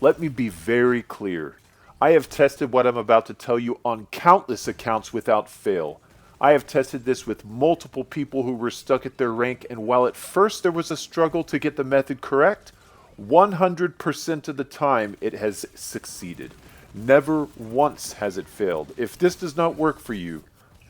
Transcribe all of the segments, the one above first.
Let me be very clear. I have tested what I'm about to tell you on countless accounts without fail. I have tested this with multiple people who were stuck at their rank, and while at first there was a struggle to get the method correct, 100% of the time it has succeeded. Never once has it failed. If this does not work for you,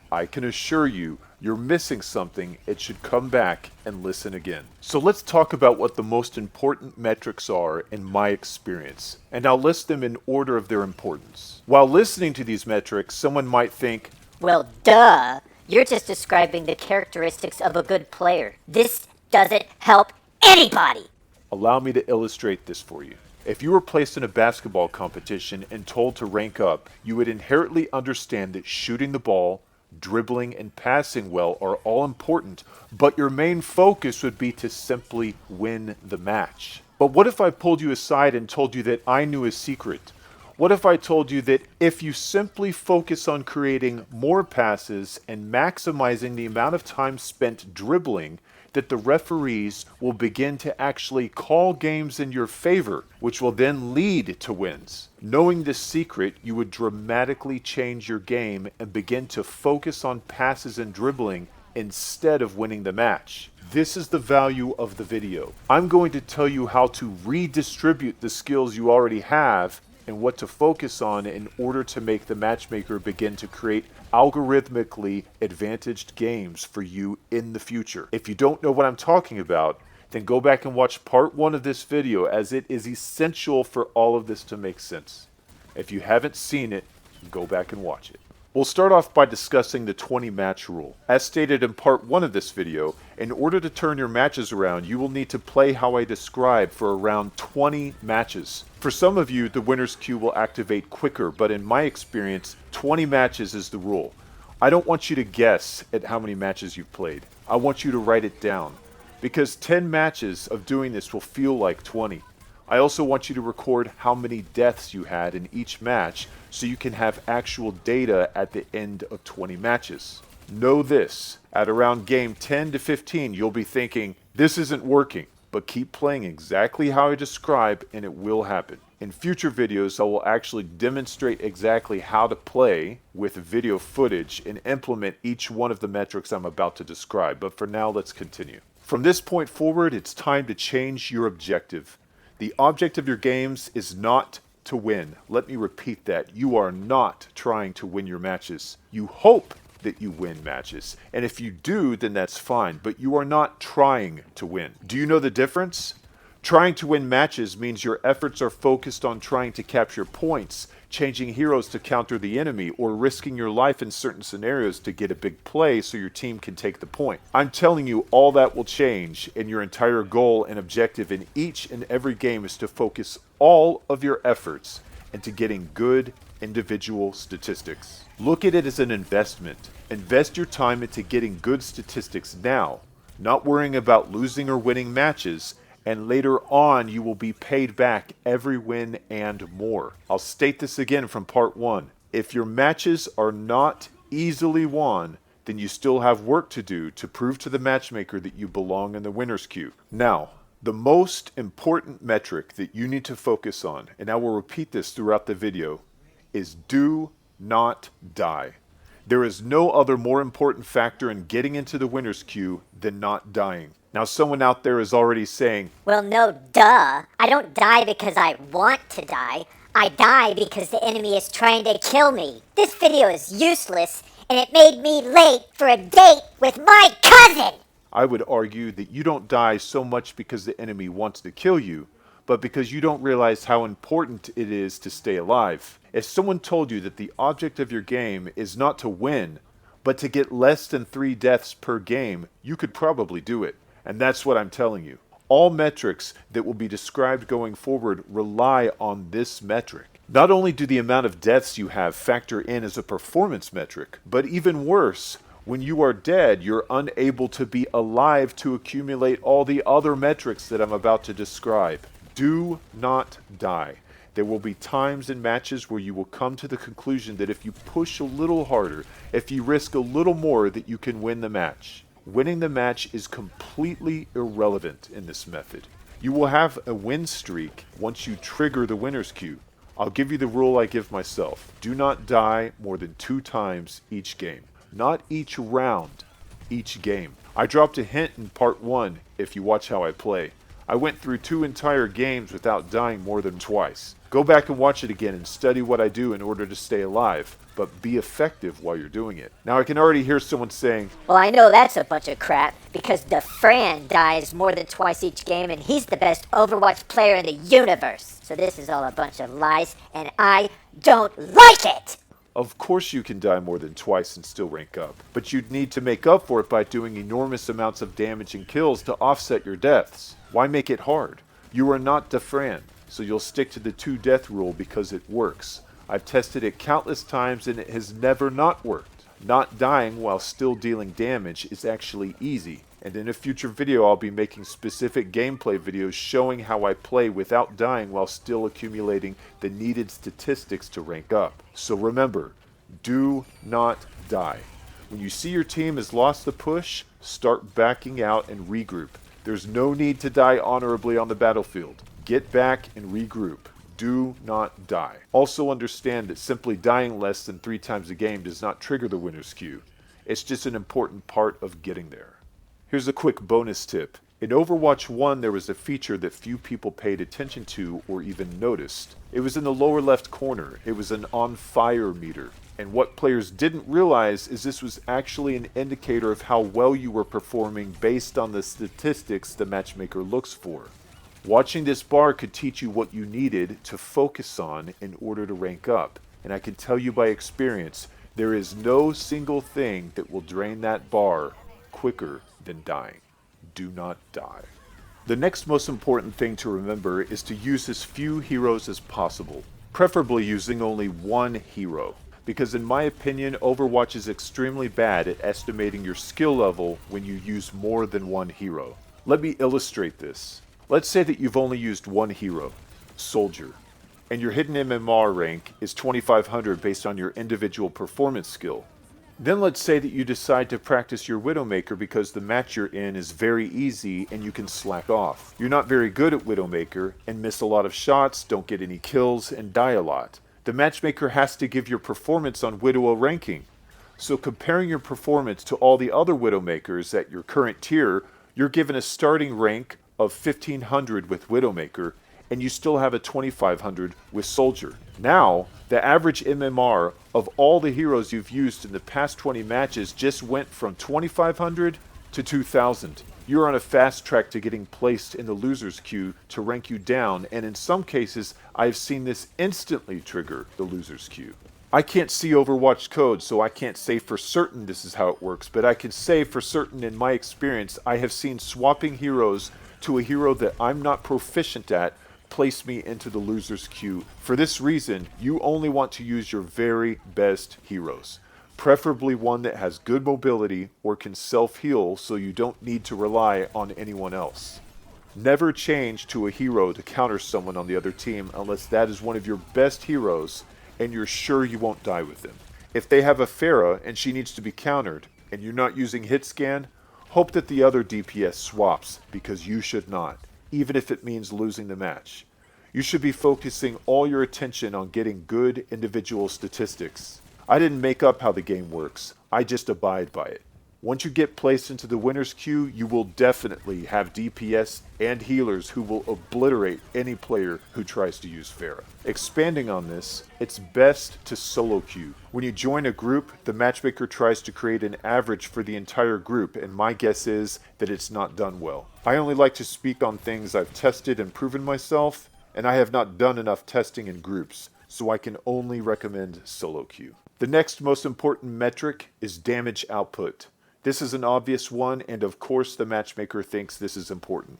I can assure you, you're missing something. It should come back and listen again. So let's talk about what the most important metrics are in my experience, and I'll list them in order of their importance. While listening to these metrics, someone might think, well, duh. You're just describing the characteristics of a good player. This doesn't help anybody. allow me to illustrate this for you. If you were placed in a basketball competition and told to rank up, you would inherently understand that shooting the ball, dribbling, and passing well are all important, but your main focus would be to simply win the match. But what if I pulled you aside and told you that I knew a secret? What if I told you that if you simply focus on creating more passes and maximizing the amount of time spent dribbling, that the referees will begin to actually call games in your favor, which will then lead to wins. Knowing this secret, you would dramatically change your game and begin to focus on passes and dribbling instead of winning the match. This is the value of the video. I'm going to tell you how to redistribute the skills you already have and what to focus on in order to make the matchmaker begin to create algorithmically advantaged games for you in the future. If you don't know what I'm talking about, then go back and watch part 1 of this video, as it is essential for all of this to make sense. If you haven't seen it, go back and watch it. We'll start off by discussing the 20 match rule. As stated in part 1 of this video, in order to turn your matches around, you will need to play how I described for around 20 matches. For some of you, the winner's queue will activate quicker, but in my experience, 20 matches is the rule. I don't want you to guess at how many matches you've played. I want you to write it down, because 10 matches of doing this will feel like 20. I also want you to record how many deaths you had in each match so you can have actual data at the end of 20 matches. Know this, at around game 10 to 15 you'll be thinking, this isn't working, but keep playing exactly how I describe and it will happen. In future videos I will actually demonstrate exactly how to play with video footage and implement each one of the metrics I'm about to describe, but for now let's continue. From this point forward, it's time to change your objective. The object of your games is not to win. Let me repeat that. You are not trying to win your matches. You hope that you win matches. And if you do, then that's fine. But you are not trying to win. Do you know the difference? Trying to win matches means your efforts are focused on trying to capture points, changing heroes to counter the enemy, or risking your life in certain scenarios to get a big play so your team can take the point. I'm telling you, all that will change, and your entire goal and objective in each and every game is to focus all of your efforts into getting good individual statistics. Look at it as an investment. Invest your time into getting good statistics now, not worrying about losing or winning matches, and later on you will be paid back every win and more. I'll state this again from part 1. If your matches are not easily won, then you still have work to do to prove to the matchmaker that you belong in the winner's queue. Now, the most important metric that you need to focus on, and I will repeat this throughout the video, is do not die. There is no other more important factor in getting into the winner's queue than not dying. Now someone out there is already saying, well, no, duh. I don't die because I want to die. I die because the enemy is trying to kill me. This video is useless, and it made me late for a date with my cousin. I would argue that you don't die so much because the enemy wants to kill you, but because you don't realize how important it is to stay alive. If someone told you that the object of your game is not to win, but to get less than 3 deaths per game, you could probably do it. And that's what I'm telling you. All metrics that will be described going forward rely on this metric. Not only do the amount of deaths you have factor in as a performance metric, but even worse, when you are dead, you're unable to be alive to accumulate all the other metrics that I'm about to describe. Do not die. There will be times in matches where you will come to the conclusion that if you push a little harder, if you risk a little more, that you can win the match. Winning the match is completely irrelevant in this method. You will have a win streak once you trigger the winner's queue. I'll give you the rule I give myself. Do not die more than 2 times each game. Not each round, each game. I dropped a hint in part 1 if you watch how I play. I went through 2 entire games without dying more than twice. Go back and watch it again and study what I do in order to stay alive, but be effective while you're doing it. Now I can already hear someone saying, Well, I know that's a bunch of crap, because the Fran dies more than twice each game, and he's the best Overwatch player in the universe. So this is all a bunch of lies, and I don't like it! of course you can die more than twice and still rank up, but you'd need to make up for it by doing enormous amounts of damage and kills to offset your deaths. Why make it hard? You are not Defran, so you'll stick to the 2 death rule because it works. I've tested it countless times and it has never not worked. Not dying while still dealing damage is actually easy, and in a future video I'll be making specific gameplay videos showing how I play without dying while still accumulating the needed statistics to rank up. So remember, do not die. When you see your team has lost the push, start backing out and regroup. There's no need to die honorably on the battlefield. Get back and regroup. Do not die. Also understand that simply dying less than 3 times a game does not trigger the winner's queue. It's just an important part of getting there. Here's a quick bonus tip. In Overwatch 1 there was a feature that few people paid attention to or even noticed. It was in the lower left corner. It was an on fire meter. And what players didn't realize is this was actually an indicator of how well you were performing based on the statistics the matchmaker looks for. Watching this bar could teach you what you needed to focus on in order to rank up. And I can tell you by experience, there is no single thing that will drain that bar quicker than dying. Do not die. The next most important thing to remember is to use as few heroes as possible, preferably using only 1 hero. Because in my opinion, Overwatch is extremely bad at estimating your skill level when you use more than 1 hero. Let me illustrate this. Let's say that you've only used 1 hero, Soldier, and your hidden MMR rank is 2500 based on your individual performance skill. Then let's say that you decide to practice your Widowmaker because the match you're in is very easy and you can slack off. You're not very good at Widowmaker and miss a lot of shots, don't get any kills, and die a lot. The matchmaker has to give your performance on Widow a ranking. So comparing your performance to all the other Widowmakers at your current tier, you're given a starting rank of 1500 with Widowmaker, and you still have a 2500 with Soldier. Now, the average MMR of all the heroes you've used in the past 20 matches just went from 2500 to 2000. You're on a fast track to getting placed in the loser's queue to rank you down, and in some cases, I've seen this instantly trigger the loser's queue. I can't see Overwatch code, so I can't say for certain this is how it works, but I can say for certain in my experience, I have seen swapping heroes to a hero that I'm not proficient at place me into the loser's queue. For this reason, you only want to use your very best heroes. Preferably one that has good mobility or can self-heal so you don't need to rely on anyone else. Never change to a hero to counter someone on the other team unless that is one of your best heroes and you're sure you won't die with them. If they have a Pharah and she needs to be countered and you're not using hit scan, hope that the other DPS swaps because you should not, even if it means losing the match. You should be focusing all your attention on getting good individual statistics. I didn't make up how the game works, I just abide by it. Once you get placed into the winner's queue, you will definitely have DPS and healers who will obliterate any player who tries to use Pharah. Expanding on this, it's best to solo queue. When you join a group, the matchmaker tries to create an average for the entire group, and my guess is that it's not done well. I only like to speak on things I've tested and proven myself, and I have not done enough testing in groups, so I can only recommend solo queue. The next most important metric is damage output. This is an obvious one, and of course the matchmaker thinks this is important.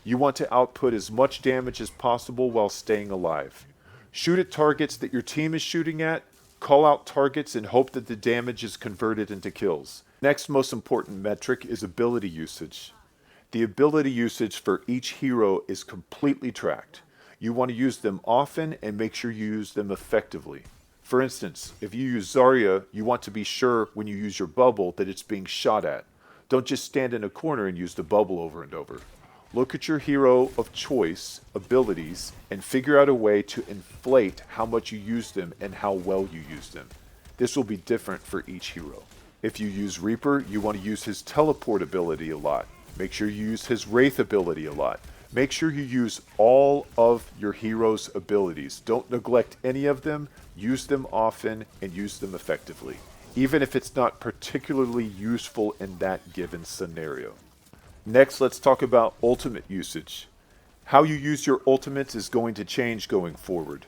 You want to output as much damage as possible while staying alive. Shoot at targets that your team is shooting at, call out targets and hope that the damage is converted into kills. Next most important metric is ability usage. The ability usage for each hero is completely tracked. You want to use them often and make sure you use them effectively. For instance, if you use Zarya, you want to be sure when you use your bubble that it's being shot at. Don't just stand in a corner and use the bubble over and over. Look at your hero of choice abilities and figure out a way to inflate how much you use them and how well you use them. This will be different for each hero. If you use Reaper, you want to use his teleport ability a lot. Make sure you use his Wraith ability a lot. Make sure you use all of your hero's abilities. Don't neglect any of them. Use them often and use them effectively, even if it's not particularly useful in that given scenario. Next, let's talk about ultimate usage. How you use your ultimates is going to change going forward.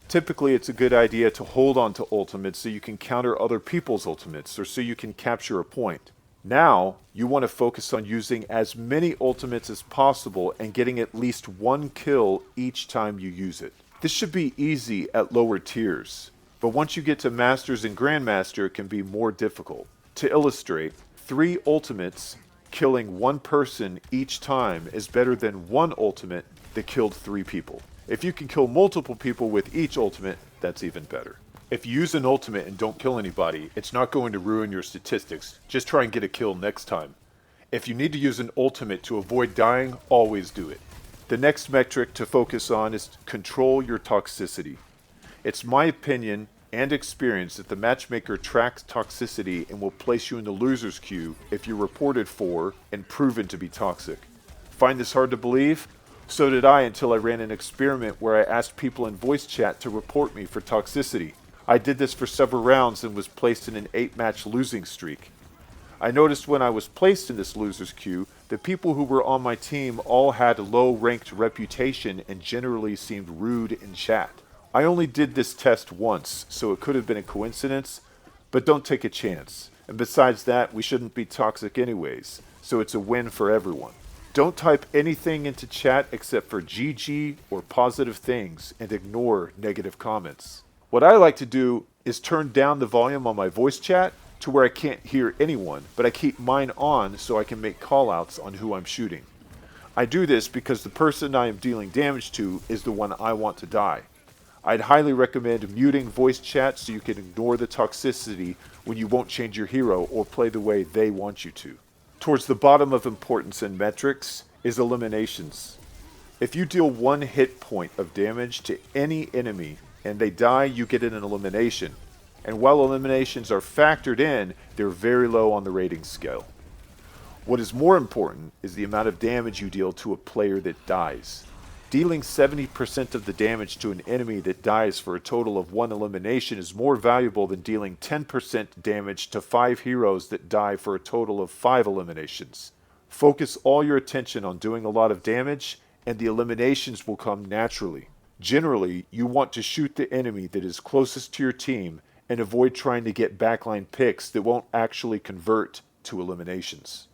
Typically, it's a good idea to hold on to ultimates so you can counter other people's ultimates or so you can capture a point. Now, you want to focus on using as many ultimates as possible and getting at least one kill each time you use it. This should be easy at lower tiers, but once you get to Masters and Grandmaster, it can be more difficult. To illustrate, 3 ultimates killing 1 person each time is better than 1 ultimate that killed 3 people. If you can kill multiple people with each ultimate, that's even better. If you use an ultimate and don't kill anybody, it's not going to ruin your statistics. Just try and get a kill next time. If you need to use an ultimate to avoid dying, always do it. The next metric to focus on is control your toxicity. It's my opinion and experience that the matchmaker tracks toxicity and will place you in the loser's queue if you're reported for and proven to be toxic. Find this hard to believe? So did I until I ran an experiment where I asked people in voice chat to report me for toxicity. I did this for several rounds and was placed in an 8-match losing streak. I noticed when I was placed in this loser's queue, the people who were on my team all had low-ranked reputation and generally seemed rude in chat. I only did this test once, so it could have been a coincidence, but don't take a chance. And besides that, we shouldn't be toxic anyways, so it's a win for everyone. Don't type anything into chat except for GG or positive things and ignore negative comments. What I like to do is turn down the volume on my voice chat to where I can't hear anyone, but I keep mine on so I can make callouts on who I'm shooting. I do this because the person I am dealing damage to is the one I want to die. I'd highly recommend muting voice chat so you can ignore the toxicity when you won't change your hero or play the way they want you to. Towards the bottom of importance in metrics is eliminations. If you deal 1 hit point of damage to any enemy and they die, you get an elimination. And while eliminations are factored in, they're very low on the rating scale. What is more important is the amount of damage you deal to a player that dies. Dealing 70% of the damage to an enemy that dies for a total of 1 elimination is more valuable than dealing 10% damage to 5 heroes that die for a total of 5 eliminations. Focus all your attention on doing a lot of damage, and the eliminations will come naturally. Generally, you want to shoot the enemy that is closest to your team and avoid trying to get backline picks that won't actually convert to eliminations.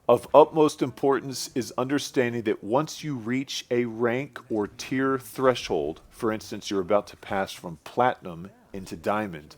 Of utmost importance is understanding that once you reach a rank or tier threshold, for instance, you're about to pass from Platinum into Diamond,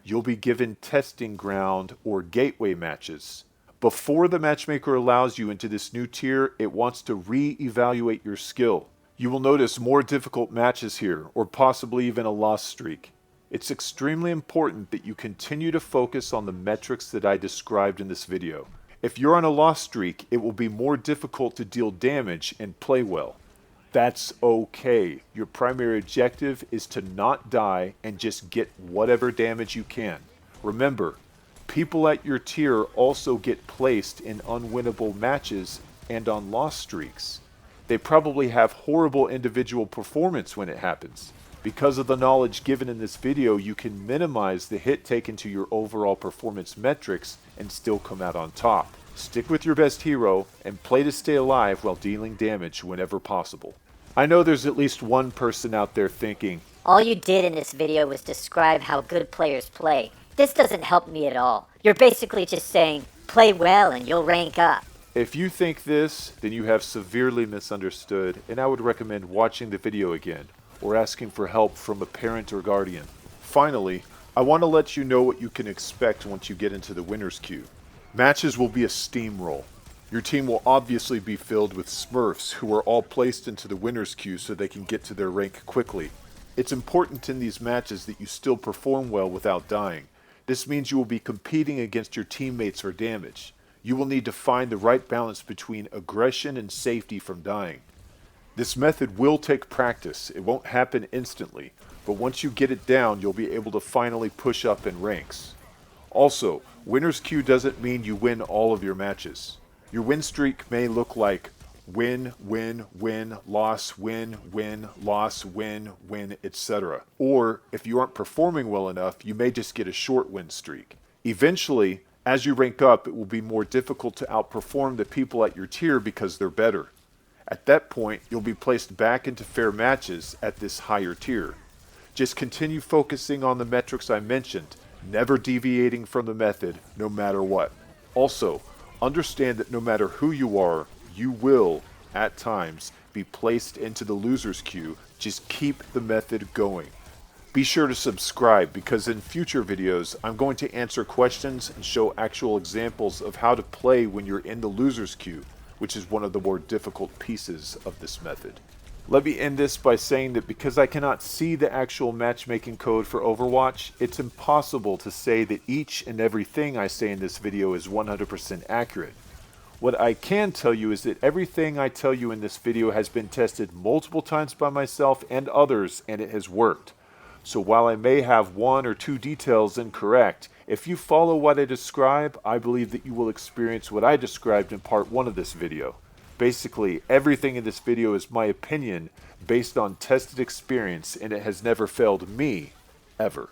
you'll be given testing ground or gateway matches. Before the matchmaker allows you into this new tier, it wants to re-evaluate your skill. You will notice more difficult matches here, or possibly even a loss streak. It's extremely important that you continue to focus on the metrics that I described in this video. If you're on a loss streak, it will be more difficult to deal damage and play well. That's okay. Your primary objective is to not die and just get whatever damage you can. Remember, people at your tier also get placed in unwinnable matches and on loss streaks. They probably have horrible individual performance when it happens. Because of the knowledge given in this video, you can minimize the hit taken to your overall performance metrics and still come out on top. Stick with your best hero and play to stay alive while dealing damage whenever possible. I know there's at least one person out there thinking, All you did in this video was describe how good players play. This doesn't help me at all. You're basically just saying, play well and you'll rank up. if you think this, then you have severely misunderstood, and I would recommend watching the video again or asking for help from a parent or guardian. Finally, I want to let you know what you can expect once you get into the winner's queue. Matches will be a steamroll. Your team will obviously be filled with Smurfs who are all placed into the winner's queue so they can get to their rank quickly. It's important in these matches that you still perform well without dying. This means you will be competing against your teammates for damage. You will need to find the right balance between aggression and safety from dying. This method will take practice. It won't happen instantly, but once you get it down, you'll be able to finally push up in ranks. Also, winner's queue doesn't mean you win all of your matches. Your win streak may look like win, win, win, loss, win, win, loss, win, win, etc. Or if you aren't performing well enough, you may just get a short win streak. Eventually, as you rank up, it will be more difficult to outperform the people at your tier because they're better. At that point, you'll be placed back into fair matches at this higher tier. Just continue focusing on the metrics I mentioned, never deviating from the method no matter what. Also, understand that no matter who you are, you will, at times, be placed into the loser's queue. Just keep the method going. Be sure to subscribe because in future videos, I'm going to answer questions and show actual examples of how to play when you're in the loser's queue, which is one of the more difficult pieces of this method. Let me end this by saying that because I cannot see the actual matchmaking code for Overwatch, it's impossible to say that each and everything I say in this video is 100% accurate. What I can tell you is that everything I tell you in this video has been tested multiple times by myself and others, and it has worked. So while I may have one or two details incorrect, if you follow what I describe, I believe that you will experience what I described in part 1 of this video. Basically, everything in this video is my opinion based on tested experience, and it has never failed me, ever.